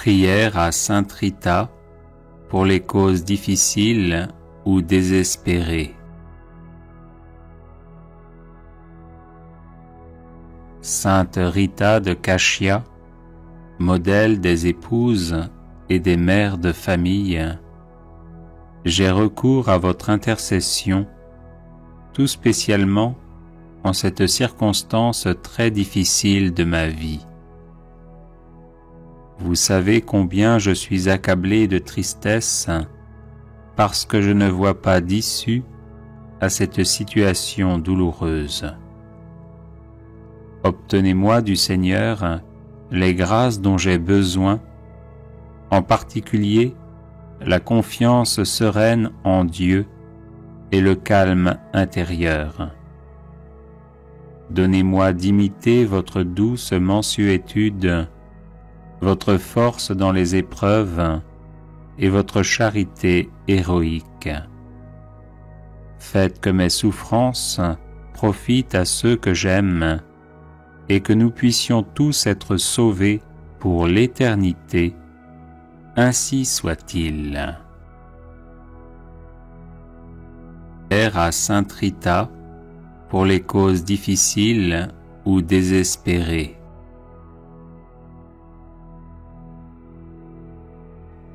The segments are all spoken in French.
Prière à Sainte Rita pour les causes difficiles ou désespérées. Sainte Rita de Cashia, modèle des épouses et des mères de famille, j'ai recours à votre intercession, tout spécialement en cette circonstance très difficile de ma vie. Vous savez combien je suis accablé de tristesse parce que je ne vois pas d'issue à cette situation douloureuse. Obtenez-moi du Seigneur les grâces dont j'ai besoin, en particulier la confiance sereine en Dieu et le calme intérieur. Donnez-moi d'imiter votre douce mansuétude, votre force dans les épreuves et votre charité héroïque. Faites que mes souffrances profitent à ceux que j'aime et que nous puissions tous être sauvés pour l'éternité. Ainsi soit-il. Prière à Sainte Rita pour les causes difficiles ou désespérées.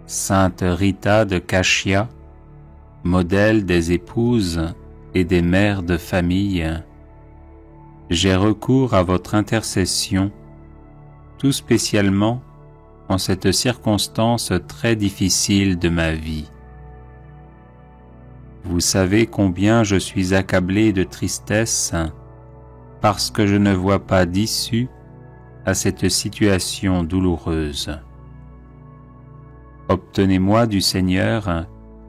Sainte Rita de Cashia, modèle des épouses et des mères de famille, j'ai recours à votre intercession, tout spécialement en cette circonstance très difficile de ma vie. Vous savez combien je suis accablé de tristesse parce que je ne vois pas d'issue à cette situation douloureuse. Obtenez-moi du Seigneur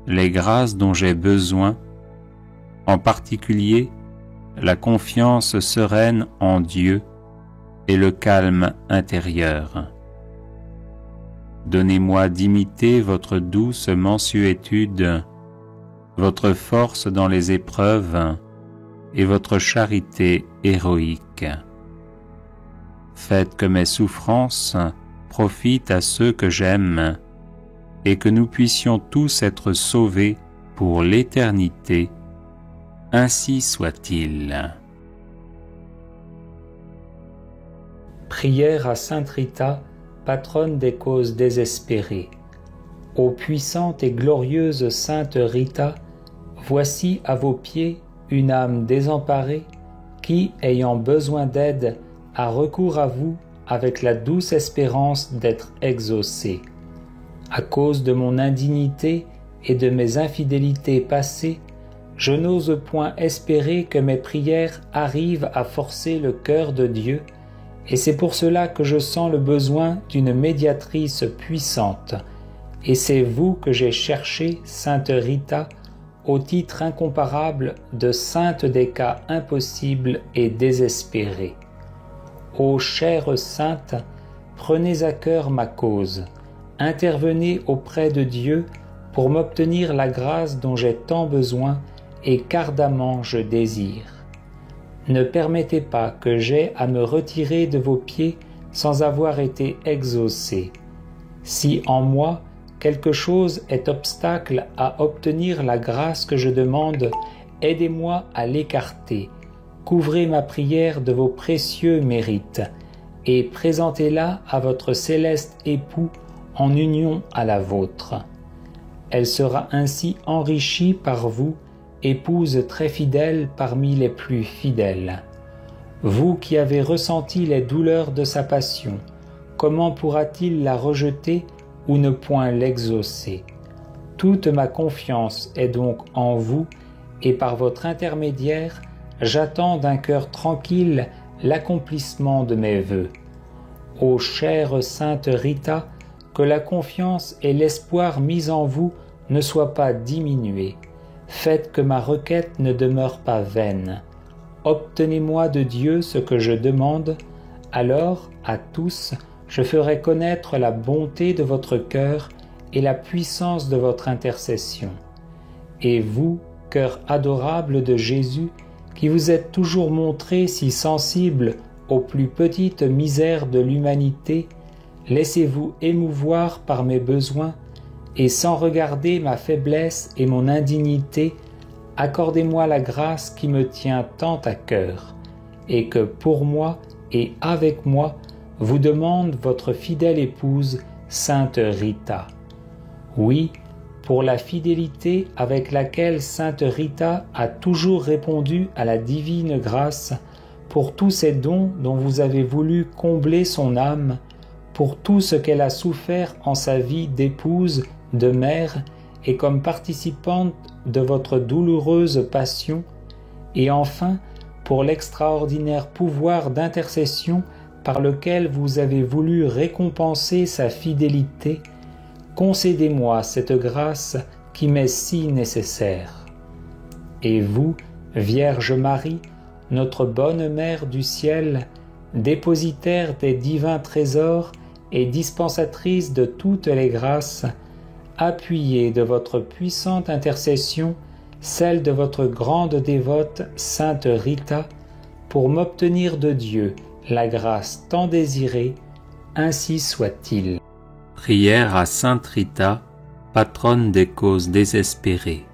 les grâces dont j'ai besoin, en particulier la confiance sereine en Dieu et le calme intérieur. Donnez-moi d'imiter votre douce mansuétude, votre force dans les épreuves et votre charité héroïque. Faites que mes souffrances profitent à ceux que j'aime et que nous puissions tous être sauvés pour l'éternité. Ainsi soit-il. Prière à Sainte Rita, patronne des causes désespérées. Ô puissante et glorieuse Sainte Rita, voici à vos pieds une âme désemparée qui, ayant besoin d'aide, a recours à vous avec la douce espérance d'être exaucée. À cause de mon indignité et de mes infidélités passées, je n'ose point espérer que mes prières arrivent à forcer le cœur de Dieu, et c'est pour cela que je sens le besoin d'une médiatrice puissante. Et c'est vous que j'ai cherché, Sainte Rita, au titre incomparable de sainte des cas impossibles et désespérés. Ô chère sainte, prenez à cœur ma cause, intervenez auprès de Dieu pour m'obtenir la grâce dont j'ai tant besoin et qu'ardemment je désire. Ne permettez pas que j'aie à me retirer de vos pieds sans avoir été exaucé. Si en moi quelque chose est obstacle à obtenir la grâce que je demande, aidez-moi à l'écarter. Couvrez ma prière de vos précieux mérites et présentez-la à votre céleste époux en union à la vôtre. Elle sera ainsi enrichie par vous, épouse très fidèle parmi les plus fidèles. Vous qui avez ressenti les douleurs de sa passion, comment pourra-t-il la rejeter ou ne point l'exaucer? Toute ma confiance est donc en vous, et par votre intermédiaire, j'attends d'un cœur tranquille l'accomplissement de mes vœux. Ô chère Sainte Rita, que la confiance et l'espoir mis en vous ne soient pas diminués. Faites que ma requête ne demeure pas vaine. Obtenez-moi de Dieu ce que je demande, alors, à tous, je ferai connaître la bonté de votre cœur et la puissance de votre intercession. Et vous, cœur adorable de Jésus, qui vous êtes toujours montré si sensible aux plus petites misères de l'humanité, laissez-vous émouvoir par mes besoins, et sans regarder ma faiblesse et mon indignité, accordez-moi la grâce qui me tient tant à cœur, et que pour moi et avec moi vous demande votre fidèle épouse, Sainte Rita. Oui, pour la fidélité avec laquelle Sainte Rita a toujours répondu à la divine grâce, pour tous ces dons dont vous avez voulu combler son âme, pour tout ce qu'elle a souffert en sa vie d'épouse, de mère, et comme participante de votre douloureuse passion, et enfin pour l'extraordinaire pouvoir d'intercession par lequel vous avez voulu récompenser sa fidélité, concédez-moi cette grâce qui m'est si nécessaire. Et vous, Vierge Marie, notre bonne Mère du ciel, dépositaire des divins trésors et dispensatrice de toutes les grâces, appuyez de votre puissante intercession celle de votre grande dévote Sainte Rita, pour m'obtenir de Dieu la grâce tant désirée, ainsi soit-il. Prière à Sainte Rita, patronne des causes désespérées.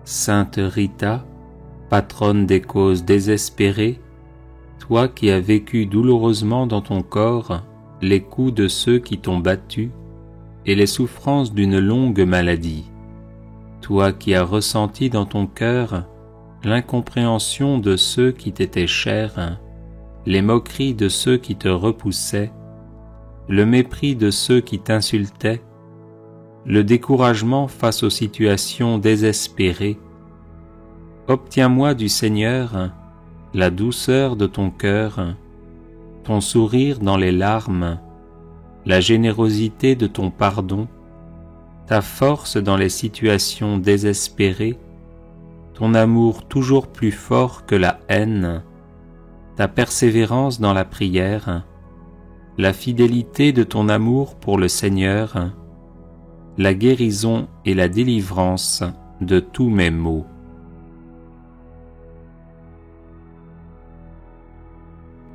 Sainte Rita, patronne des causes désespérées, toi qui as vécu douloureusement dans ton corps les coups de ceux qui t'ont battu et les souffrances d'une longue maladie, toi qui as ressenti dans ton cœur l'incompréhension de ceux qui t'étaient chers, les moqueries de ceux qui te repoussaient, le mépris de ceux qui t'insultaient, le découragement face aux situations désespérées, obtiens-moi du Seigneur la douceur de ton cœur, ton sourire dans les larmes, la générosité de ton pardon, ta force dans les situations désespérées, ton amour toujours plus fort que la haine, ta persévérance dans la prière, la fidélité de ton amour pour le Seigneur, la guérison et la délivrance de tous mes maux.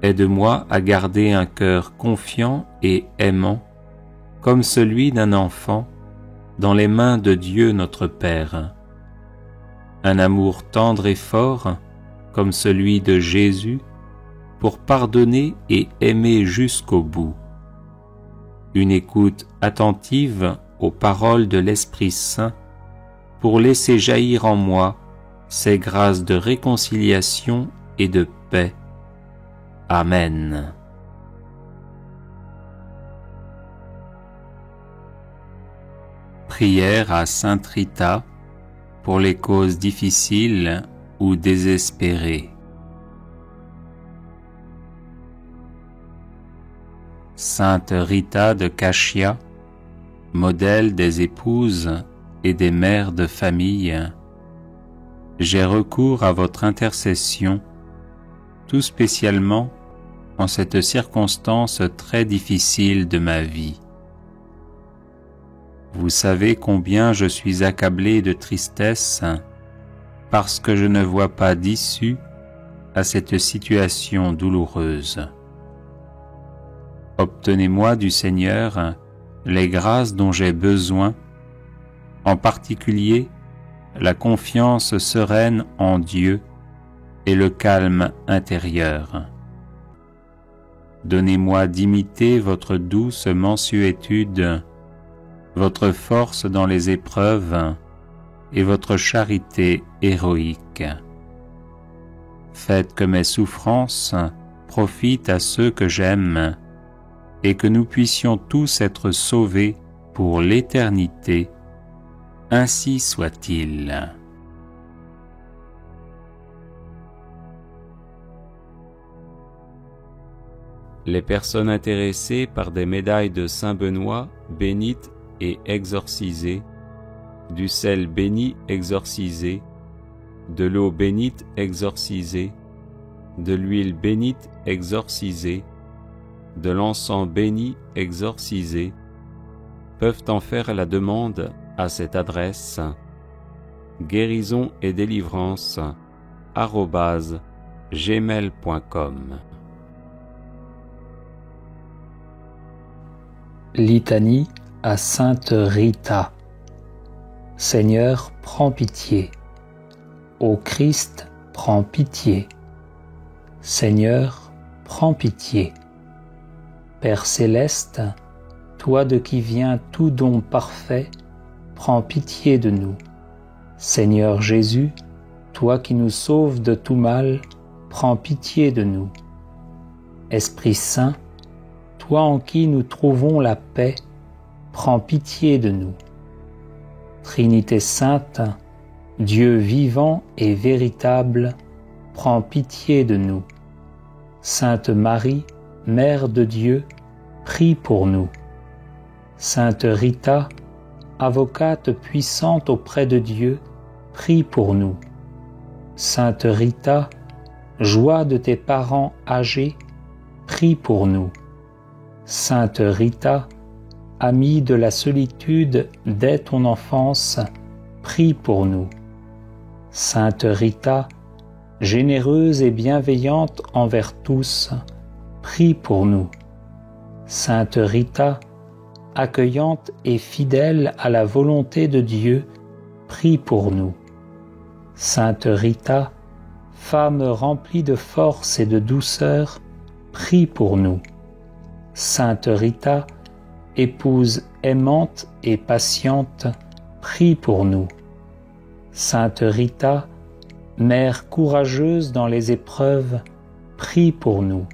Aide-moi à garder un cœur confiant et aimant, comme celui d'un enfant, dans les mains de Dieu notre Père. Un amour tendre et fort, comme celui de Jésus, pour pardonner et aimer jusqu'au bout. Une écoute attentive aux paroles de l'Esprit Saint, pour laisser jaillir en moi ces grâces de réconciliation et de paix. Amen. Prière à Sainte Rita pour les causes difficiles ou désespérées. Sainte Rita de Cashia, modèle des épouses et des mères de famille, j'ai recours à votre intercession, tout spécialement en cette circonstance très difficile de ma vie. Vous savez combien je suis accablé de tristesse parce que je ne vois pas d'issue à cette situation douloureuse. Obtenez-moi du Seigneur les grâces dont j'ai besoin, en particulier la confiance sereine en Dieu et le calme intérieur. Donnez-moi d'imiter votre douce mansuétude, votre force dans les épreuves et votre charité héroïque. Faites que mes souffrances profitent à ceux que j'aime et que nous puissions tous être sauvés pour l'éternité. Ainsi soit-il. Les personnes intéressées par des médailles de Saint-Benoît bénites et exorcisées, du sel béni exorcisé, de l'eau bénite exorcisée, de l'huile bénite exorcisée, de l'encens béni exorcisé, peuvent en faire la demande à cette adresse: guérison et délivrance gmail.com. Litanie à Sainte Rita. Seigneur, prends pitié. Ô Christ, prends pitié. Seigneur, prends pitié. Père céleste, toi de qui vient tout don parfait, prends pitié de nous. Seigneur Jésus, toi qui nous sauves de tout mal, prends pitié de nous. Esprit Saint, toi en qui nous trouvons la paix, prends pitié de nous. Trinité sainte, Dieu vivant et véritable, prends pitié de nous. Sainte Marie, Mère de Dieu, prie pour nous. Sainte Rita, avocate puissante auprès de Dieu, prie pour nous. Sainte Rita, joie de tes parents âgés, prie pour nous. Sainte Rita, amie de la solitude dès ton enfance, prie pour nous. Sainte Rita, généreuse et bienveillante envers tous, prie pour nous. Sainte Rita, accueillante et fidèle à la volonté de Dieu, prie pour nous. Sainte Rita, femme remplie de force et de douceur, prie pour nous. Sainte Rita, épouse aimante et patiente, prie pour nous. Sainte Rita, mère courageuse dans les épreuves, prie pour nous.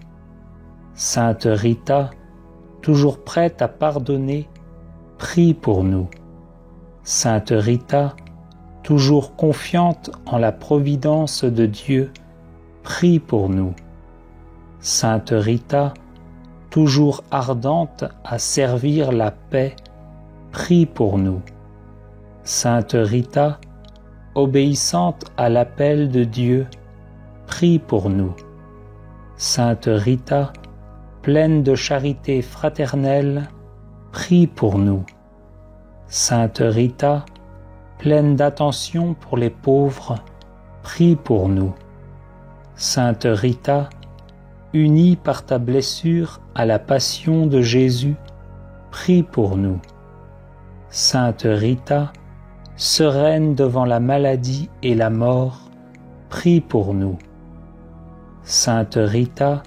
Sainte Rita, toujours prête à pardonner, prie pour nous. Sainte Rita, toujours confiante en la providence de Dieu, prie pour nous. Sainte Rita, toujours ardente à servir la paix, prie pour nous. Sainte Rita, obéissante à l'appel de Dieu, prie pour nous. Sainte Rita, pleine de charité fraternelle, prie pour nous. Sainte Rita, pleine d'attention pour les pauvres, prie pour nous. Sainte Rita, unie par ta blessure à la passion de Jésus, prie pour nous. Sainte Rita, sereine devant la maladie et la mort, prie pour nous. Sainte Rita,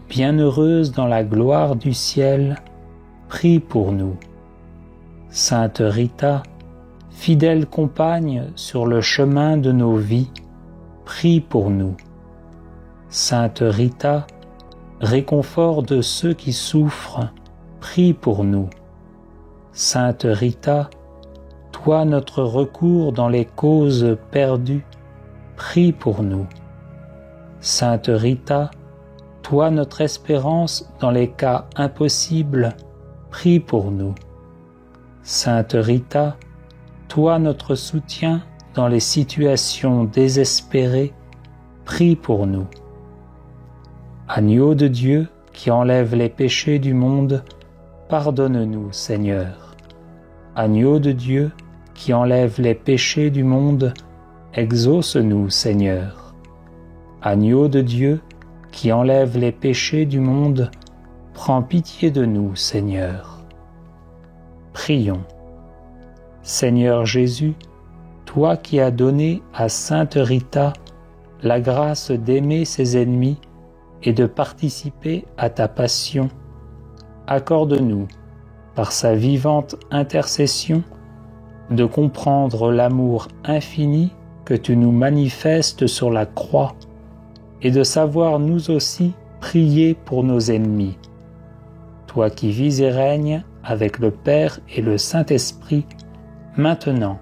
bienheureuse dans la gloire du ciel, prie pour nous. Sainte Rita, fidèle compagne sur le chemin de nos vies, prie pour nous. Sainte Rita, réconfort de ceux qui souffrent, prie pour nous. Sainte Rita, toi notre recours dans les causes perdues, prie pour nous. Sainte Rita, toi notre espérance dans les cas impossibles, prie pour nous. Sainte Rita, toi notre soutien dans les situations désespérées, prie pour nous. Agneau de Dieu qui enlève les péchés du monde, pardonne-nous, Seigneur. Agneau de Dieu qui enlève les péchés du monde, exauce-nous, Seigneur. Agneau de Dieu qui enlève les péchés du monde, prends pitié de nous, Seigneur. Prions. Seigneur Jésus, toi qui as donné à Sainte Rita la grâce d'aimer ses ennemis et de participer à ta passion, accorde-nous, par sa vivante intercession, de comprendre l'amour infini que tu nous manifestes sur la croix et de savoir nous aussi prier pour nos ennemis. Toi qui vis et règnes avec le Père et le Saint-Esprit, maintenant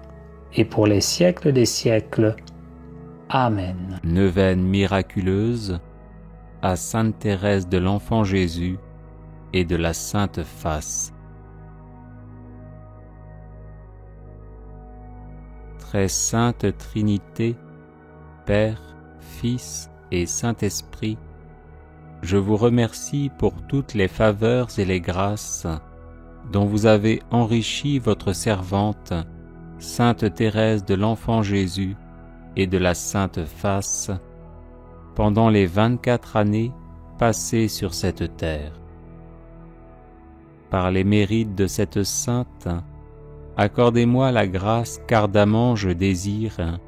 et pour les siècles des siècles. Amen. Neuvaine miraculeuse à Sainte Thérèse de l'Enfant Jésus et de la Sainte Face. Très sainte Trinité, Père, Fils et Saint-Esprit, je vous remercie pour toutes les faveurs et les grâces dont vous avez enrichi votre servante, Sainte Thérèse de l'Enfant Jésus et de la Sainte Face, pendant les 24 années passées sur cette terre. Par les mérites de cette sainte, accordez-moi la grâce qu'ardemment je désire,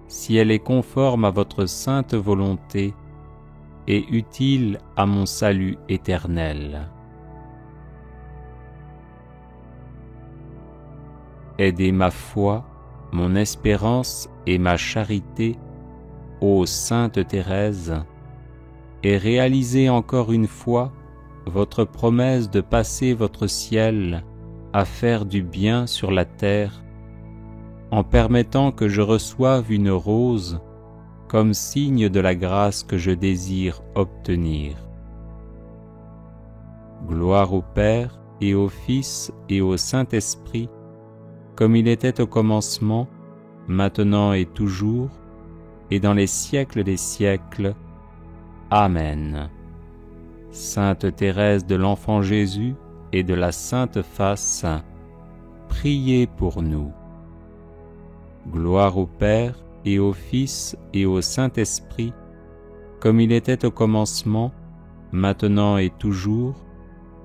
si elle est conforme à votre sainte volonté et utile à mon salut éternel. Aidez ma foi, mon espérance et ma charité, ô Sainte Thérèse, et réalisez encore une fois votre promesse de passer votre ciel à faire du bien sur la terre, en permettant que je reçoive une rose comme signe de la grâce que je désire obtenir. Gloire au Père et au Fils et au Saint-Esprit, comme il était au commencement, maintenant et toujours, et dans les siècles des siècles. Amen. Sainte Thérèse de l'Enfant Jésus et de la Sainte Face, priez pour nous. Gloire au Père et au Fils et au Saint-Esprit, comme il était au commencement, maintenant et toujours,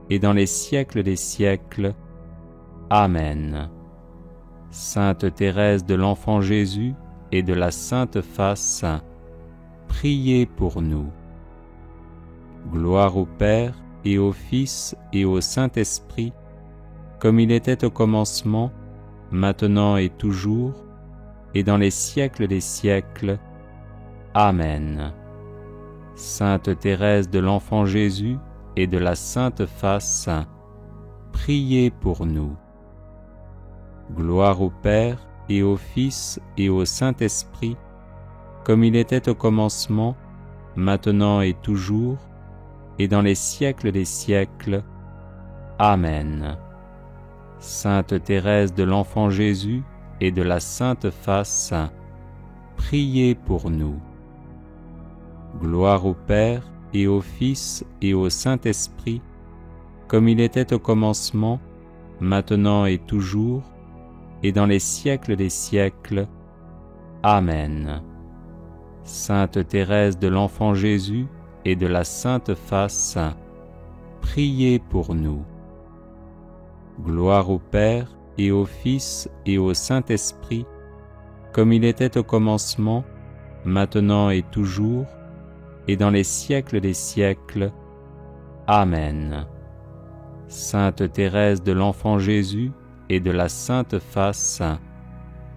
et dans les siècles des siècles. Amen. Sainte Thérèse de l'Enfant Jésus et de la Sainte Face, priez pour nous. Gloire au Père et au Fils et au Saint-Esprit, comme il était au commencement, maintenant et toujours, et dans les siècles des siècles. Amen. Sainte Thérèse de l'Enfant Jésus et de la Sainte Face, priez pour nous. Gloire au Père et au Fils et au Saint-Esprit, comme il était au commencement, maintenant et toujours, et dans les siècles des siècles. Amen. Sainte Thérèse de l'Enfant Jésus et de la Sainte Face, priez pour nous. Gloire au Père et au Fils et au Saint-Esprit, comme il était au commencement, maintenant et toujours, et dans les siècles des siècles. Amen. Sainte Thérèse de l'Enfant Jésus et de la Sainte Face, priez pour nous. Gloire au Père et au Fils et au Saint-Esprit, comme il était au commencement, maintenant et toujours, et dans les siècles des siècles. Amen. Sainte Thérèse de l'Enfant Jésus et de la Sainte Face,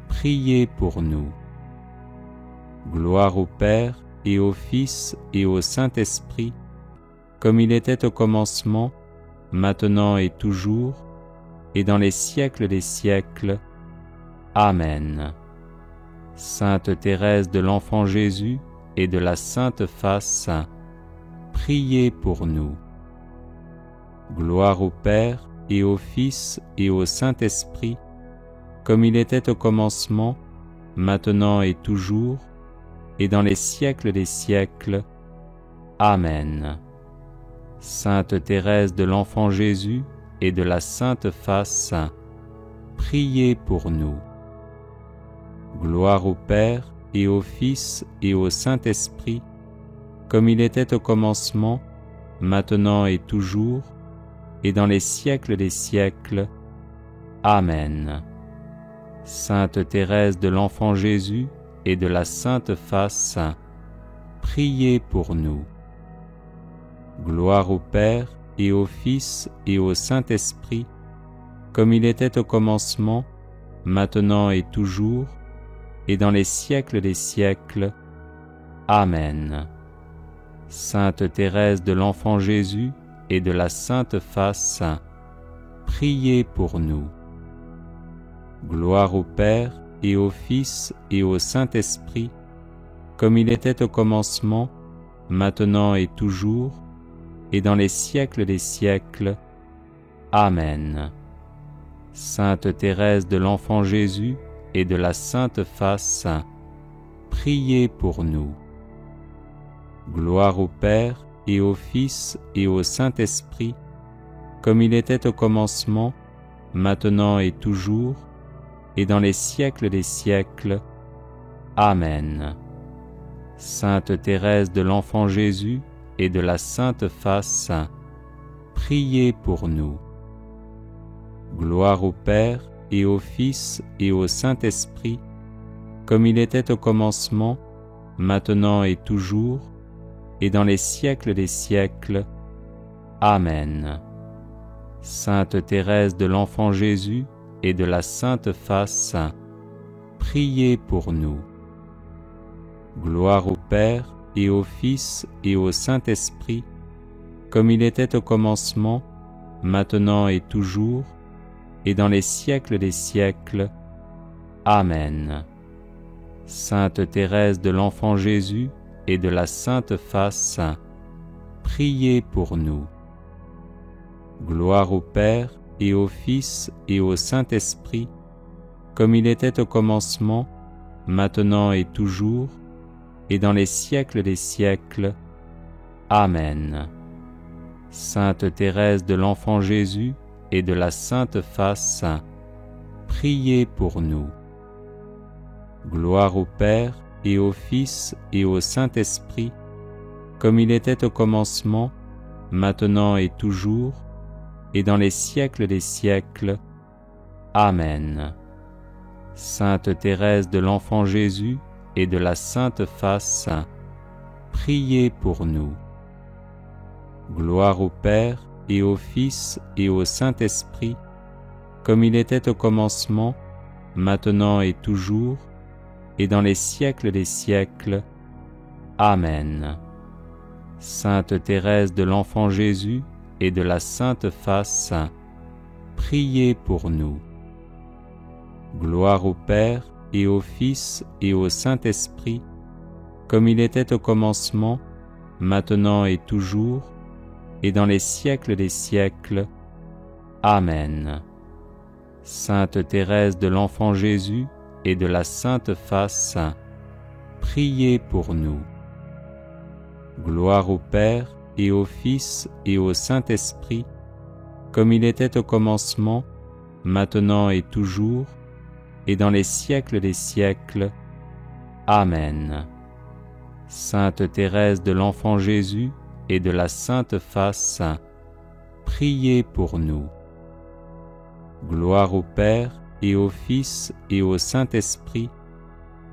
priez pour nous. Gloire au Père et au Fils et au Saint-Esprit, comme il était au commencement, maintenant et toujours, et dans les siècles des siècles. Amen. Sainte Thérèse de l'Enfant Jésus et de la Sainte Face, priez pour nous. Gloire au Père et au Fils et au Saint-Esprit, comme il était au commencement, maintenant et toujours, et dans les siècles des siècles. Amen. Sainte Thérèse de l'Enfant Jésus et de la Sainte Face, priez pour nous. Gloire au Père et au Fils et au Saint-Esprit, comme il était au commencement, maintenant et toujours, et dans les siècles des siècles. Amen. Sainte Thérèse de l'Enfant Jésus et de la Sainte Face, priez pour nous. Gloire au Père et au Fils et au Saint-Esprit, comme il était au commencement, maintenant et toujours, et dans les siècles des siècles. Amen. Sainte Thérèse de l'Enfant Jésus et de la Sainte Face, priez pour nous. Gloire au Père et au Fils et au Saint-Esprit, comme il était au commencement, maintenant et toujours, et dans les siècles des siècles. Amen. Sainte Thérèse de l'Enfant Jésus et de la Sainte Face, priez pour nous. Gloire au Père et au Fils et au Saint-Esprit, comme il était au commencement, maintenant et toujours, et dans les siècles des siècles. Amen. Sainte Thérèse de l'Enfant Jésus et de la Sainte Face, priez pour nous. Gloire au Père et au Fils et au Saint-Esprit, comme il était au commencement, maintenant et toujours, et dans les siècles des siècles. Amen. Sainte Thérèse de l'Enfant Jésus et de la Sainte Face, priez pour nous. Gloire au Père et au Fils et au Saint-Esprit, comme il était au commencement, maintenant et toujours, et dans les siècles des siècles. Amen. Sainte Thérèse de l'Enfant Jésus et de la Sainte Face, priez pour nous. Gloire au Père et au Fils et au Saint-Esprit, comme il était au commencement, maintenant et toujours, et dans les siècles des siècles. Amen. Sainte Thérèse de l'Enfant Jésus et de la Sainte Face, priez pour nous. Gloire au Père et au Fils et au Saint-Esprit, comme il était au commencement, maintenant et toujours, et dans les siècles des siècles. Amen. Sainte Thérèse de l'Enfant Jésus et de la Sainte Face, priez pour nous. Gloire au Père et au Fils et au Saint-Esprit, comme il était au commencement, maintenant et toujours, et dans les siècles des siècles. Amen. Sainte Thérèse de l'Enfant Jésus et de la Sainte Face, priez pour nous. Gloire au Père et au Fils et au Saint-Esprit, comme il était au commencement, maintenant et toujours, et dans les siècles des siècles. Amen. Sainte Thérèse de l'Enfant Jésus et de la Sainte Face, priez pour nous. Gloire au Père et au Fils et au Saint-Esprit, comme il était au commencement, maintenant et toujours, et dans les siècles des siècles. Amen. Sainte Thérèse de l'Enfant Jésus et de la Sainte Face, priez pour nous. Gloire au Père et au Fils et au Saint-Esprit,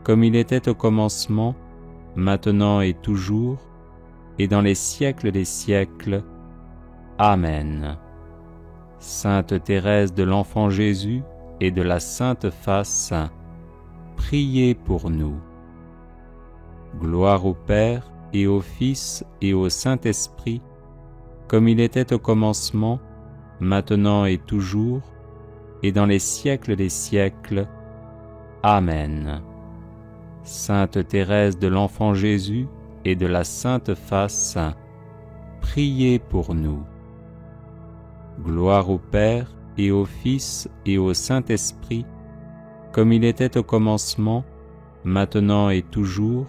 comme il était au commencement, maintenant et toujours, et dans les siècles des siècles. Amen. Sainte Thérèse de l'Enfant Jésus et de la Sainte Face, priez pour nous. Gloire au Père et au Fils et au Saint-Esprit, comme il était au commencement, maintenant et toujours, et dans les siècles des siècles. Amen. Sainte Thérèse de l'Enfant Jésus et de la Sainte Face, priez pour nous. Gloire au Père et au Fils et au Saint-Esprit, comme il était au commencement, maintenant et toujours,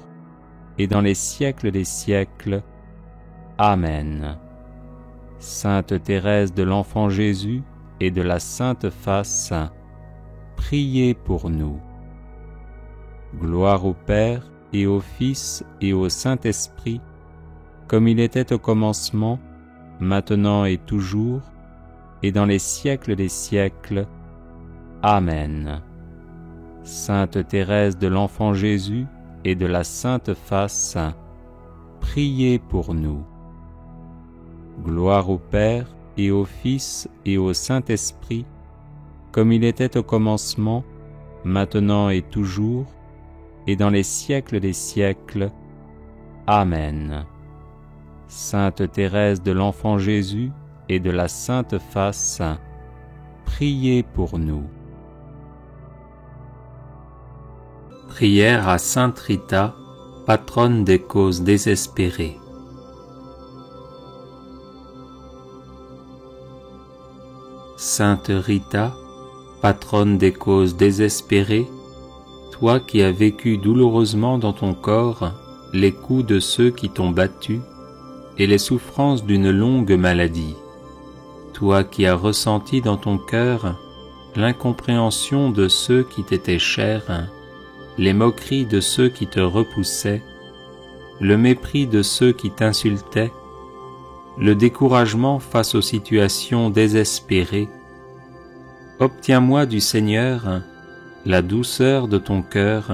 et dans les siècles des siècles. Amen. Sainte Thérèse de l'Enfant Jésus et de la Sainte Face, priez pour nous. Gloire au Père et au Fils et au Saint-Esprit, comme il était au commencement, maintenant et toujours, et dans les siècles des siècles. Amen. Sainte Thérèse de l'Enfant Jésus et de la Sainte Face, priez pour nous. Gloire au Père et au Fils et au Saint-Esprit, comme il était au commencement, maintenant et toujours, et dans les siècles des siècles. Amen. Sainte Thérèse de l'Enfant Jésus et de la Sainte Face, priez pour nous. Prière à Sainte Rita, patronne des causes désespérées. Sainte Rita, patronne des causes désespérées, toi qui as vécu douloureusement dans ton corps les coups de ceux qui t'ont battu et les souffrances d'une longue maladie, toi qui as ressenti dans ton cœur l'incompréhension de ceux qui t'étaient chers, les moqueries de ceux qui te repoussaient, le mépris de ceux qui t'insultaient, le découragement face aux situations désespérées, obtiens-moi du Seigneur la douceur de ton cœur,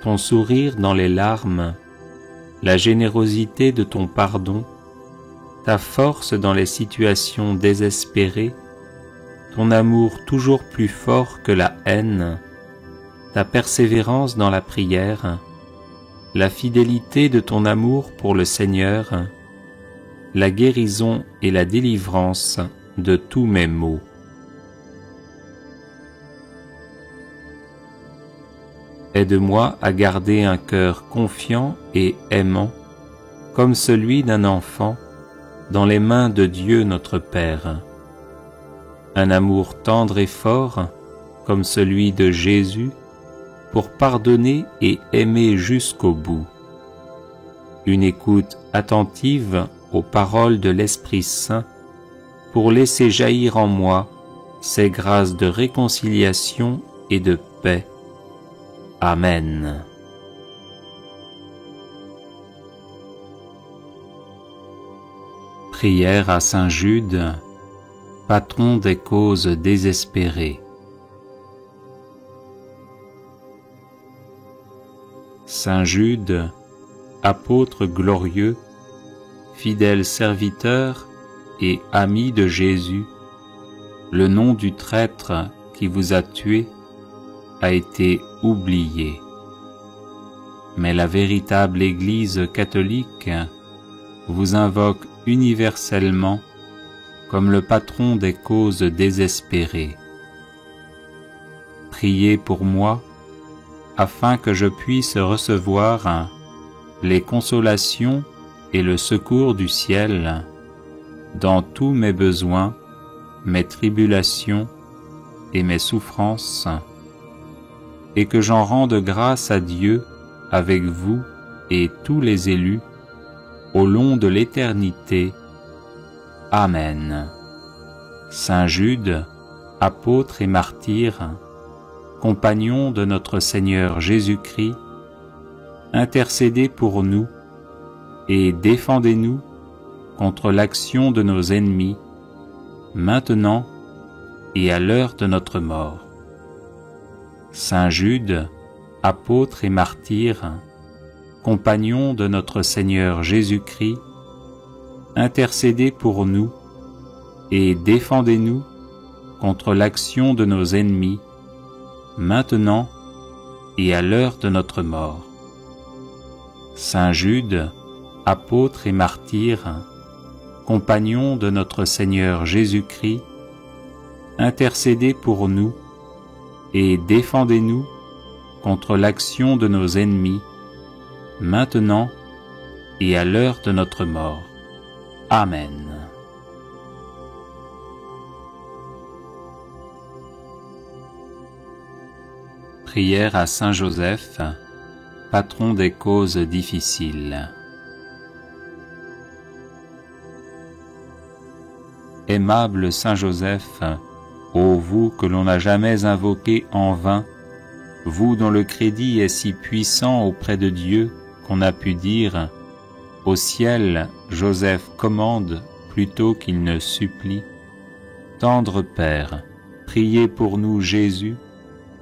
ton sourire dans les larmes, la générosité de ton pardon, ta force dans les situations désespérées, ton amour toujours plus fort que la haine, ta persévérance dans la prière, la fidélité de ton amour pour le Seigneur, la guérison et la délivrance de tous mes maux. Aide-moi à garder un cœur confiant et aimant, comme celui d'un enfant, dans les mains de Dieu notre Père. Un amour tendre et fort, comme celui de Jésus, pour pardonner et aimer jusqu'au bout. Une écoute attentive aux paroles de l'Esprit Saint, pour laisser jaillir en moi ces grâces de réconciliation et de paix. Amen. Prière à Saint Jude, patron des causes désespérées. Saint Jude, apôtre glorieux, fidèle serviteur et ami de Jésus, le nom du traître qui vous a tué a été oublié. Mais la véritable Église catholique vous invoque universellement comme le patron des causes désespérées. Priez pour moi, afin que je puisse recevoir les consolations et le secours du ciel dans tous mes besoins, mes tribulations et mes souffrances, et que j'en rende grâce à Dieu avec vous et tous les élus au long de l'éternité. Amen. Saint Jude, apôtre et martyr, compagnon de notre Seigneur Jésus-Christ, intercédez pour nous et défendez-nous contre l'action de nos ennemis, maintenant et à l'heure de notre mort. Saint Jude, apôtre et martyr, compagnon de notre Seigneur Jésus-Christ, intercédez pour nous et défendez-nous contre l'action de nos ennemis, maintenant et à l'heure de notre mort. Saint Jude, apôtre et martyr, compagnon de notre Seigneur Jésus-Christ, intercédez pour nous et défendez-nous contre l'action de nos ennemis, maintenant et à l'heure de notre mort. Amen. Prière à Saint Joseph, patron des causes difficiles. Aimable Saint Joseph, ô vous que l'on n'a jamais invoqué en vain, vous dont le crédit est si puissant auprès de Dieu qu'on a pu dire « Au ciel, Joseph commande plutôt qu'il ne supplie ». Tendre Père, priez pour nous Jésus,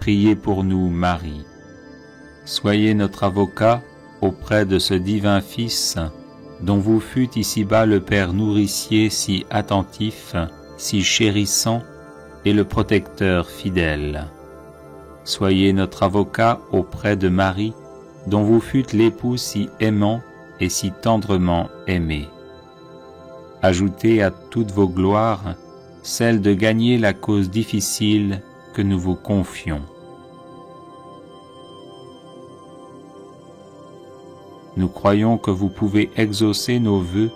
priez pour nous Marie. Soyez notre avocat auprès de ce divin Fils, dont vous fûtes ici-bas le Père nourricier si attentif, si chérissant, et le protecteur fidèle. Soyez notre avocat auprès de Marie, dont vous fûtes l'époux si aimant et si tendrement aimé. Ajoutez à toutes vos gloires celle de gagner la cause difficile que nous vous confions. Nous croyons que vous pouvez exaucer nos vœux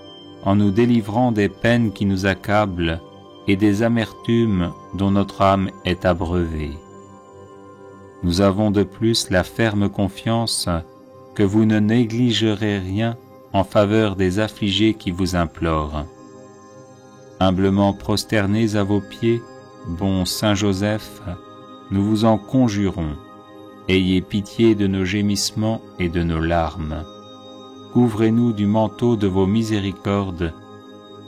en nous délivrant des peines qui nous accablent et des amertumes dont notre âme est abreuvée. Nous avons de plus la ferme confiance que vous ne négligerez rien en faveur des affligés qui vous implorent. Humblement prosternés à vos pieds, bon Saint Joseph, nous vous en conjurons, ayez pitié de nos gémissements et de nos larmes. couvrez-nous du manteau de vos miséricordes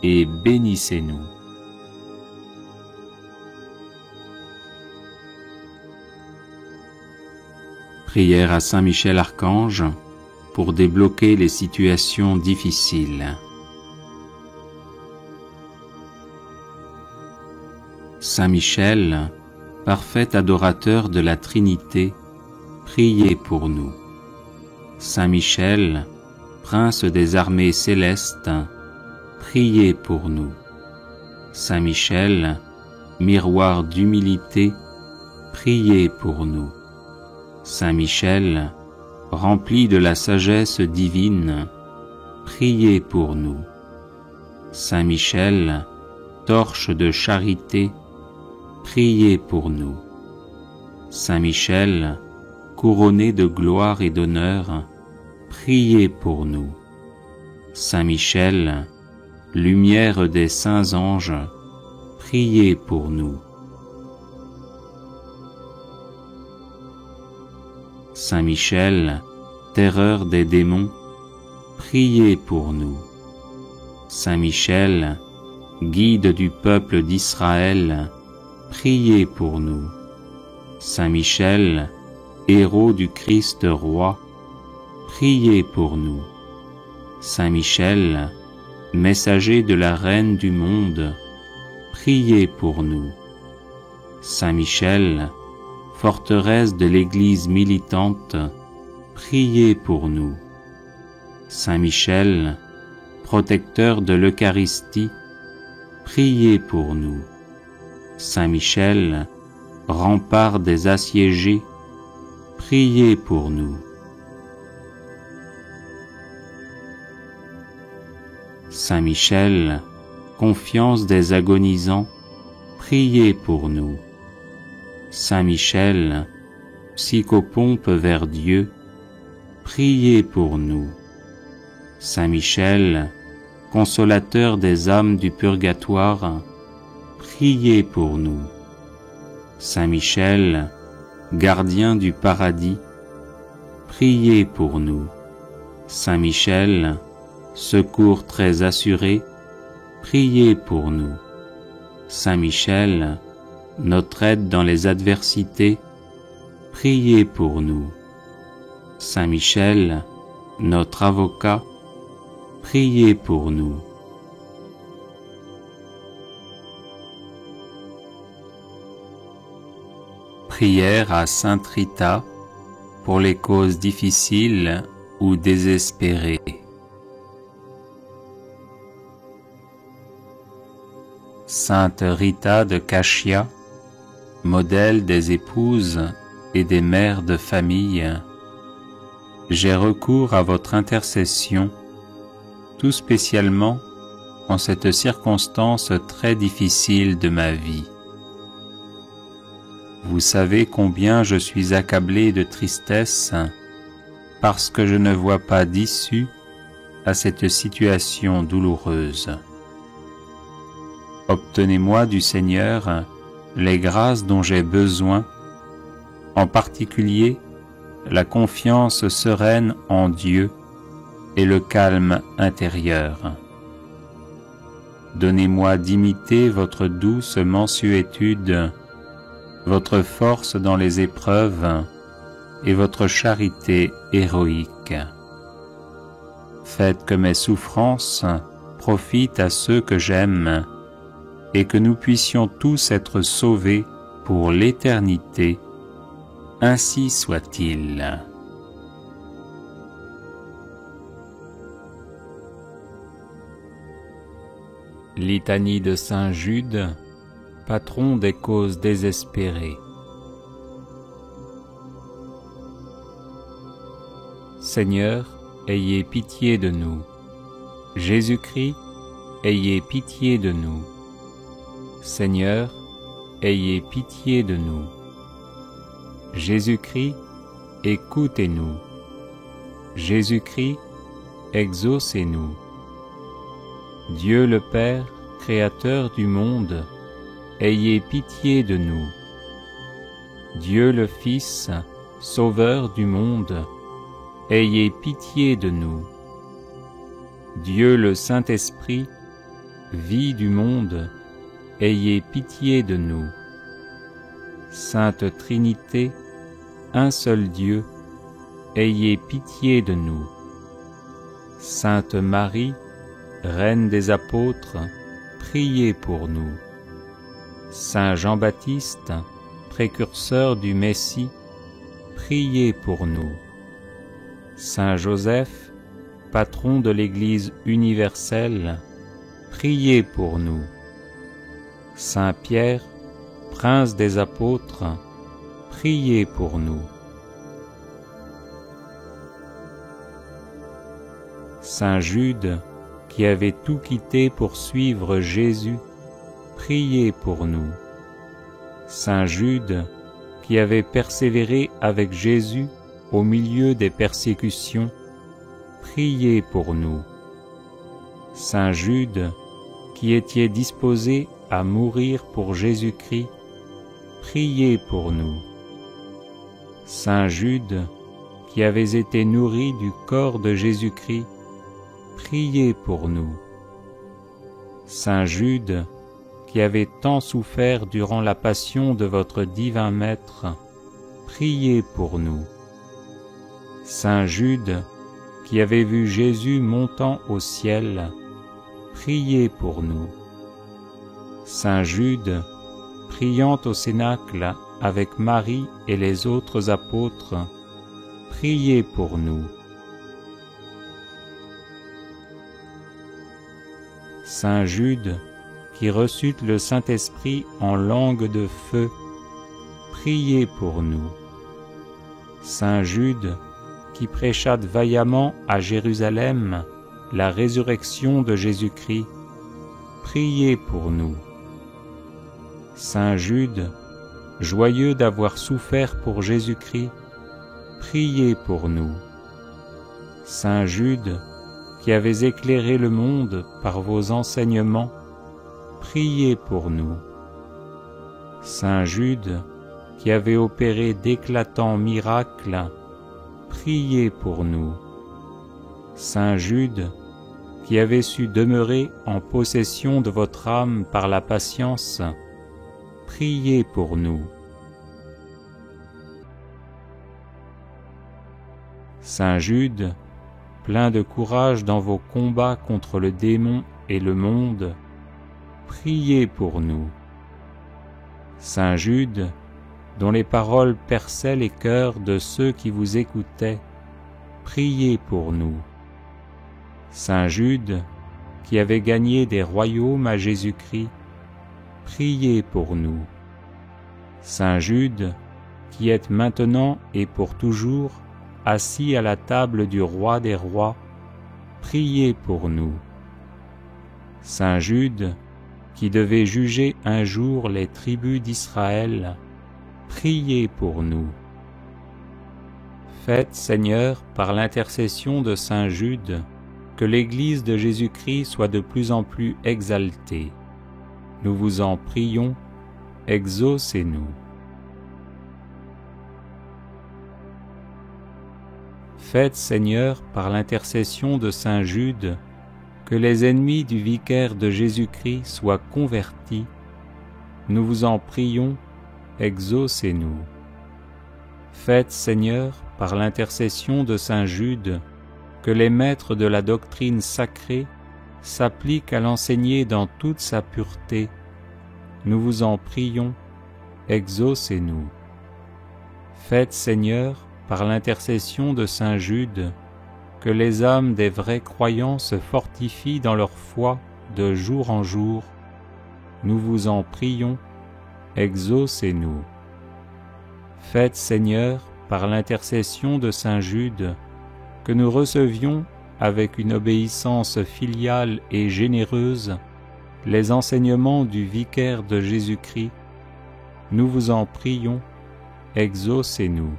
et bénissez-nous. Prière à Saint Michel Archange pour débloquer les situations difficiles. Saint Michel, parfait adorateur de la Trinité, priez pour nous. Saint Michel, prince des armées célestes, priez pour nous. Saint Michel, miroir d'humilité, priez pour nous. Saint Michel, rempli de la sagesse divine, priez pour nous. Saint Michel, torche de charité, priez pour nous. Saint Michel, couronné de gloire et d'honneur, priez pour nous. Saint Michel, lumière des saints anges, priez pour nous. Saint Michel, terreur des démons, priez pour nous. Saint Michel, guide du peuple d'Israël, priez pour nous. Saint Michel, héros du Christ roi, priez pour nous. Saint Michel, messager de la Reine du monde, priez pour nous. Saint Michel, forteresse de l'Église militante, priez pour nous. Saint Michel, protecteur de l'Eucharistie, priez pour nous. Saint Michel, rempart des assiégés, priez pour nous. Saint Michel, confiance des agonisants, priez pour nous. Saint Michel, psychopompe vers Dieu, priez pour nous. Saint Michel, consolateur des âmes du purgatoire, priez pour nous. Saint Michel, gardien du paradis, priez pour nous. Saint Michel, secours très assuré, priez pour nous. Saint Michel, notre aide dans les adversités, priez pour nous. Saint Michel, notre avocat, priez pour nous. Prière à Sainte Rita pour les causes difficiles ou désespérées. Sainte Rita de Cashia, modèle des épouses et des mères de famille, j'ai recours à votre intercession, tout spécialement en cette circonstance très difficile de ma vie. Vous savez combien je suis accablé de tristesse parce que je ne vois pas d'issue à cette situation douloureuse. Obtenez-moi du Seigneur les grâces dont j'ai besoin, en particulier la confiance sereine en Dieu et le calme intérieur. Donnez-moi d'imiter votre douce mansuétude, votre force dans les épreuves et votre charité héroïque. Faites que mes souffrances profitent à ceux que j'aime et que nous puissions tous être sauvés pour l'éternité. Ainsi soit-il. Litanie de Saint Jude, patron des causes désespérées. Seigneur, ayez pitié de nous. Jésus-Christ, ayez pitié de nous. Seigneur, ayez pitié de nous. Jésus-Christ, écoutez-nous. Jésus-Christ, exaucez-nous. Dieu le Père, Créateur du monde, ayez pitié de nous. Dieu le Fils, Sauveur du monde, ayez pitié de nous. Dieu le Saint-Esprit, vie du monde, ayez pitié de nous. Sainte Trinité, un seul Dieu, ayez pitié de nous. Sainte Marie, Reine des apôtres, priez pour nous. Saint Jean-Baptiste, précurseur du Messie, priez pour nous. Saint Joseph, patron de l'Église universelle, priez pour nous. Saint Pierre, prince des apôtres, priez pour nous. Saint Jude, qui avait tout quitté pour suivre Jésus, priez pour nous. Saint Jude, qui avait persévéré avec Jésus au milieu des persécutions, priez pour nous. Saint Jude, qui étiez disposé à mourir pour Jésus-Christ, priez pour nous. Saint Jude, qui avez été nourri du corps de Jésus-Christ, priez pour nous. Saint Jude, qui avez tant souffert durant la passion de votre divin Maître, priez pour nous. Saint Jude, qui avez vu Jésus montant au ciel, priez pour nous. Saint Jude, priant au Cénacle avec Marie et les autres apôtres, priez pour nous. Saint Jude, qui reçut le Saint-Esprit en langue de feu, priez pour nous. Saint Jude, qui prêcha vaillamment à Jérusalem la résurrection de Jésus-Christ, priez pour nous. Saint Jude, joyeux d'avoir souffert pour Jésus-Christ, priez pour nous. Saint Jude, qui avez éclairé le monde par vos enseignements, priez pour nous. Saint Jude, qui avez opéré d'éclatants miracles, priez pour nous. Saint Jude, qui avez su demeurer en possession de votre âme par la patience, priez pour nous. Saint Jude, plein de courage dans vos combats contre le démon et le monde, priez pour nous. Saint Jude, dont les paroles perçaient les cœurs de ceux qui vous écoutaient, priez pour nous. Saint Jude, qui avait gagné des royaumes à Jésus-Christ, priez pour nous. Saint Jude, qui êtes maintenant et pour toujours assis à la table du roi des rois, priez pour nous. Saint Jude, qui devait juger un jour les tribus d'Israël, priez pour nous. Faites, Seigneur, par l'intercession de Saint Jude, que l'Église de Jésus-Christ soit de plus en plus exaltée. Nous vous en prions, exaucez-nous. Faites, Seigneur, par l'intercession de Saint Jude, que les ennemis du vicaire de Jésus-Christ soient convertis. Nous vous en prions, exaucez-nous. Faites, Seigneur, par l'intercession de Saint Jude, que les maîtres de la doctrine sacrée s'appliquent à l'enseigner dans toute sa pureté. Nous vous en prions, exaucez-nous. Faites, Seigneur, par l'intercession de Saint Jude, que les âmes des vrais croyants se fortifient dans leur foi de jour en jour. Nous vous en prions, exaucez-nous. Faites, Seigneur, par l'intercession de Saint Jude, que nous recevions, avec une obéissance filiale et généreuse, les enseignements du vicaire de Jésus-Christ. Nous vous en prions, exaucez-nous.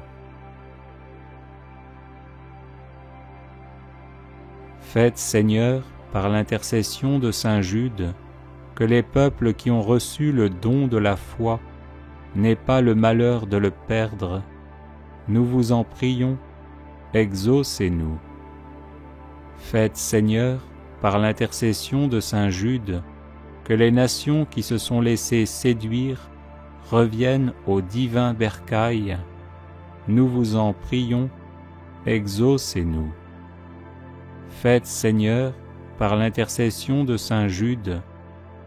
Faites, Seigneur, par l'intercession de Saint Jude, que les peuples qui ont reçu le don de la foi n'aient pas le malheur de le perdre. Nous vous en prions, exaucez-nous. Faites, Seigneur, par l'intercession de saint Jude, que les nations qui se sont laissées séduire reviennent au divin bercail. Nous vous en prions, exaucez-nous. Faites, Seigneur, par l'intercession de saint Jude,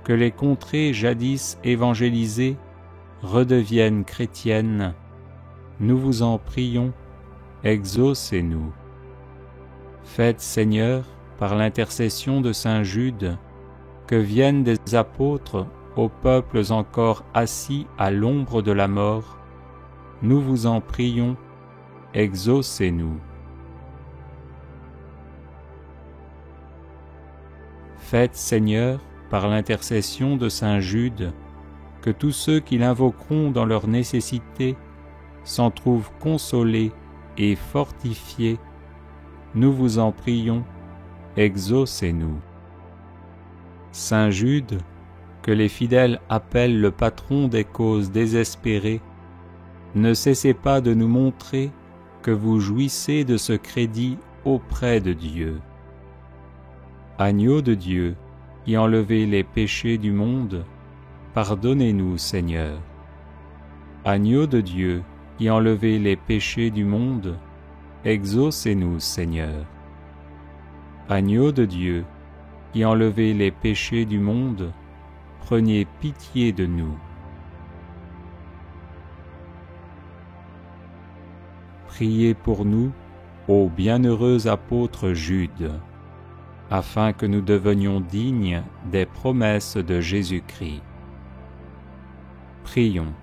que les contrées jadis évangélisées redeviennent chrétiennes. Nous vous en prions, exaucez-nous. Faites, Seigneur, par l'intercession de saint Jude, que viennent des apôtres aux peuples encore assis à l'ombre de la mort. Nous vous en prions, exaucez-nous. Faites, Seigneur, par l'intercession de saint Jude, que tous ceux qui l'invoqueront dans leur nécessité s'en trouvent consolés et fortifiés. Nous vous en prions, exaucez-nous. Saint Jude, que les fidèles appellent le patron des causes désespérées, ne cessez pas de nous montrer que vous jouissez de ce crédit auprès de Dieu. Agneau de Dieu, qui enlevez les péchés du monde, pardonnez-nous, Seigneur. Agneau de Dieu, qui enlevez les péchés du monde, exaucez-nous, Seigneur. Agneau de Dieu, qui enlevez les péchés du monde, prenez pitié de nous. Priez pour nous, ô bienheureux apôtre Jude, afin que nous devenions dignes des promesses de Jésus-Christ. Prions.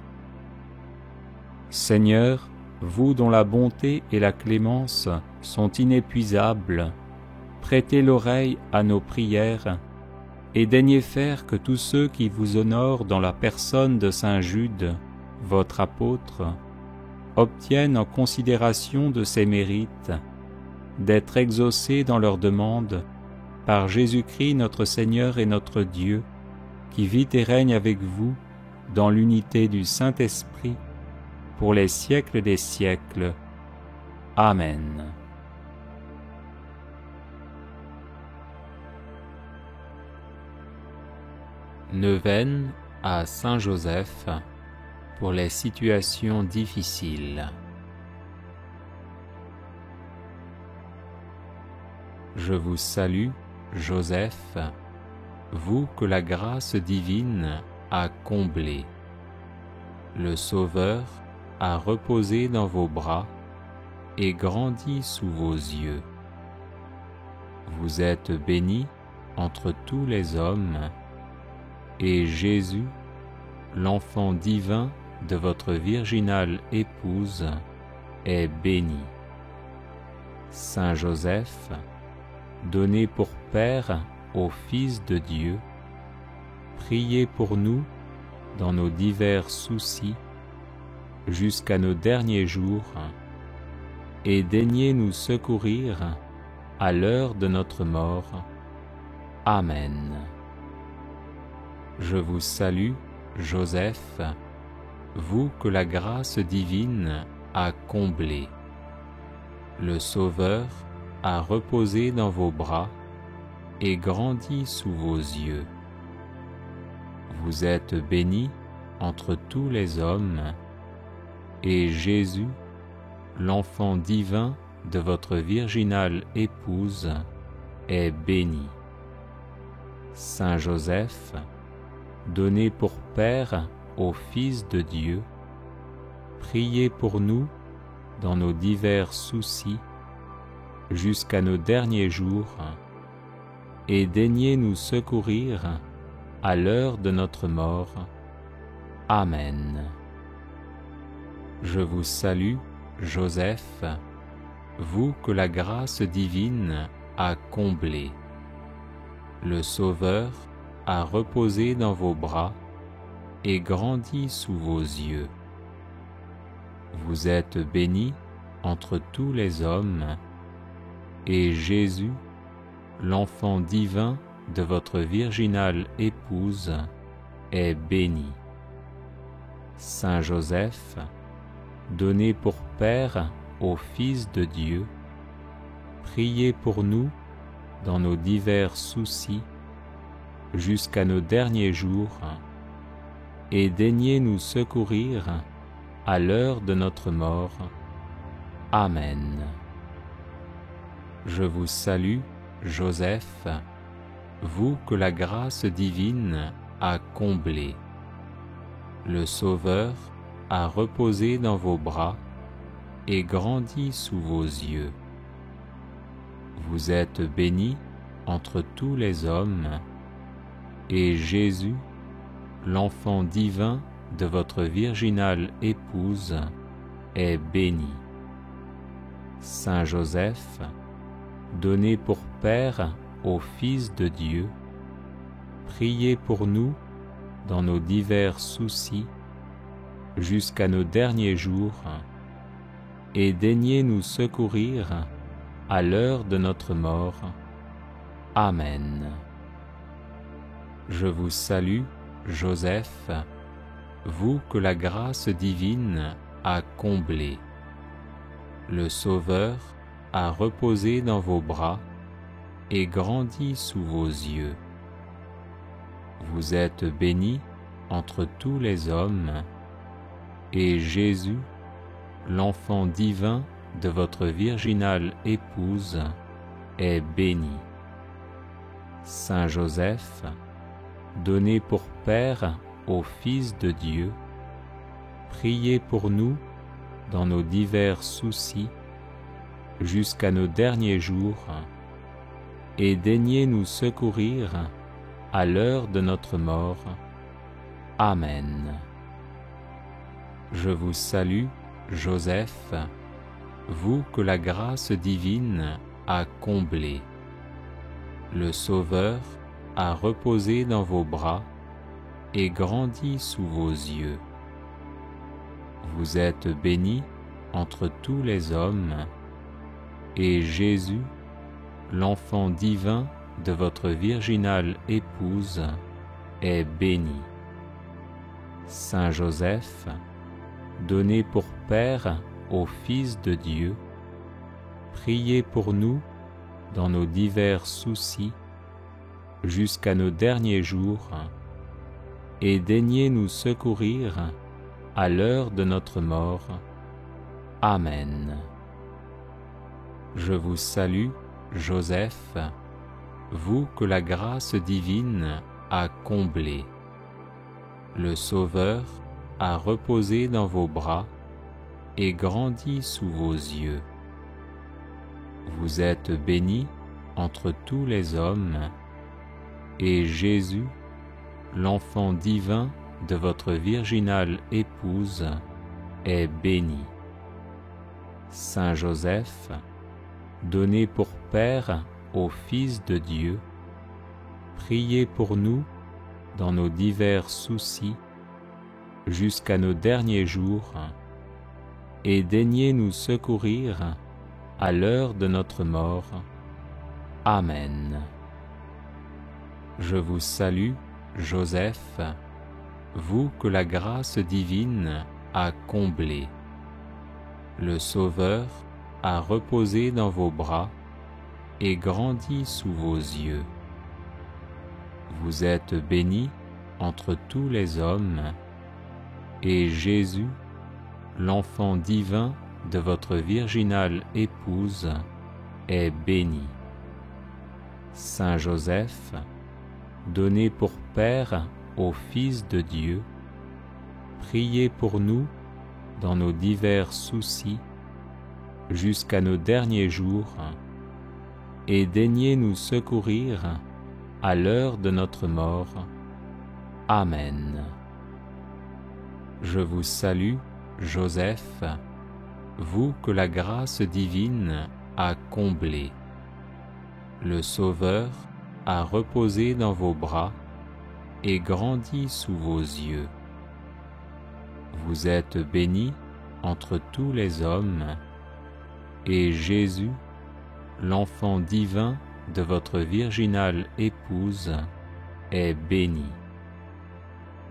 Seigneur, vous dont la bonté et la clémence sont inépuisables, prêtez l'oreille à nos prières et daignez faire que tous ceux qui vous honorent dans la personne de saint Jude, votre apôtre, obtiennent en considération de ses mérites d'être exaucés dans leurs demandes par Jésus-Christ notre Seigneur et notre Dieu, qui vit et règne avec vous dans l'unité du Saint-Esprit, pour les siècles des siècles. Amen. Neuvaine à Saint Joseph pour les situations difficiles. Je vous salue, Joseph, vous que la grâce divine a comblé. Le Sauveur a reposé dans vos bras et grandi sous vos yeux. Vous êtes béni entre tous les hommes, et Jésus, l'enfant divin de votre virginale épouse, est béni. Saint Joseph, donné pour Père au Fils de Dieu, priez pour nous dans nos divers soucis jusqu'à nos derniers jours, et daignez nous secourir à l'heure de notre mort. Amen. Je vous salue, Joseph, vous que la grâce divine a comblé. Le Sauveur a reposé dans vos bras et grandi sous vos yeux. Vous êtes béni entre tous les hommes, et Jésus, l'enfant divin de votre virginale épouse, est béni. Saint Joseph, donné pour Père au Fils de Dieu, priez pour nous dans nos divers soucis jusqu'à nos derniers jours, et daignez nous secourir à l'heure de notre mort. Amen. Je vous salue, Joseph, vous que la grâce divine a comblé. Le Sauveur a reposé dans vos bras et grandi sous vos yeux. Vous êtes béni entre tous les hommes, et Jésus, l'enfant divin de votre virginale épouse, est béni. Saint Joseph, donné pour Père au Fils de Dieu, priez pour nous dans nos divers soucis, jusqu'à nos derniers jours, et daignez nous secourir à l'heure de notre mort. Amen. Je vous salue, Joseph, vous que la grâce divine a comblé. Le Sauveur a reposé dans vos bras et grandi sous vos yeux. Vous êtes béni entre tous les hommes, et Jésus, l'enfant divin de votre virginale épouse, est béni. Saint Joseph, donné pour Père au Fils de Dieu, priez pour nous dans nos divers soucis, jusqu'à nos derniers jours, et daignez nous secourir à l'heure de notre mort. Amen. Je vous salue, Joseph, vous que la grâce divine a comblé. Le Sauveur a reposé dans vos bras et grandi sous vos yeux. Vous êtes béni entre tous les hommes, et Jésus, l'enfant divin de votre virginale épouse, est béni. Saint Joseph, donné pour Père au Fils de Dieu, priez pour nous dans nos divers soucis, jusqu'à nos derniers jours, et daignez nous secourir à l'heure de notre mort. Amen. Je vous salue, Joseph, vous que la grâce divine a comblé. Le Sauveur a reposé dans vos bras et grandi sous vos yeux. Vous êtes béni entre tous les hommes, et Jésus, l'enfant divin de votre virginale épouse, est béni. Saint Joseph, donné pour Père au Fils de Dieu, priez pour nous dans nos divers soucis, jusqu'à nos derniers jours, et daignez nous secourir à l'heure de notre mort. Amen. Je vous salue, Joseph, vous que la grâce divine a comblé. Le Sauveur a reposé dans vos bras et grandi sous vos yeux. Vous êtes béni entre tous les hommes, et Jésus, l'enfant divin de votre virginale épouse, est béni. Saint Joseph, donné pour Père au Fils de Dieu, priez pour nous dans nos divers soucis, jusqu'à nos derniers jours, et daignez nous secourir à l'heure de notre mort. Amen. Je vous salue, Joseph, vous que la grâce divine a comblé. Le Sauveur a reposé dans vos bras et grandi sous vos yeux. Vous êtes béni entre tous les hommes, et Jésus, l'enfant divin de votre virginale épouse, est béni. Saint Joseph, donné pour Père au Fils de Dieu, priez pour nous dans nos divers soucis, jusqu'à nos derniers jours, et daignez nous secourir à l'heure de notre mort. Amen. Je vous salue, Joseph, vous que la grâce divine a comblé. Le Sauveur a reposé dans vos bras et grandi sous vos yeux. Vous êtes béni entre tous les hommes, et Jésus, l'enfant divin de votre virginale épouse, est béni.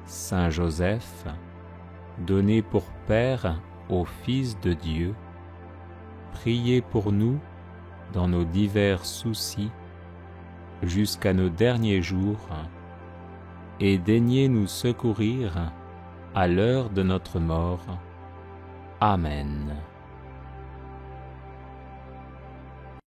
Saint Joseph, donné pour Père au Fils de Dieu, priez pour nous dans nos divers soucis, jusqu'à nos derniers jours, et daignez nous secourir à l'heure de notre mort. Amen.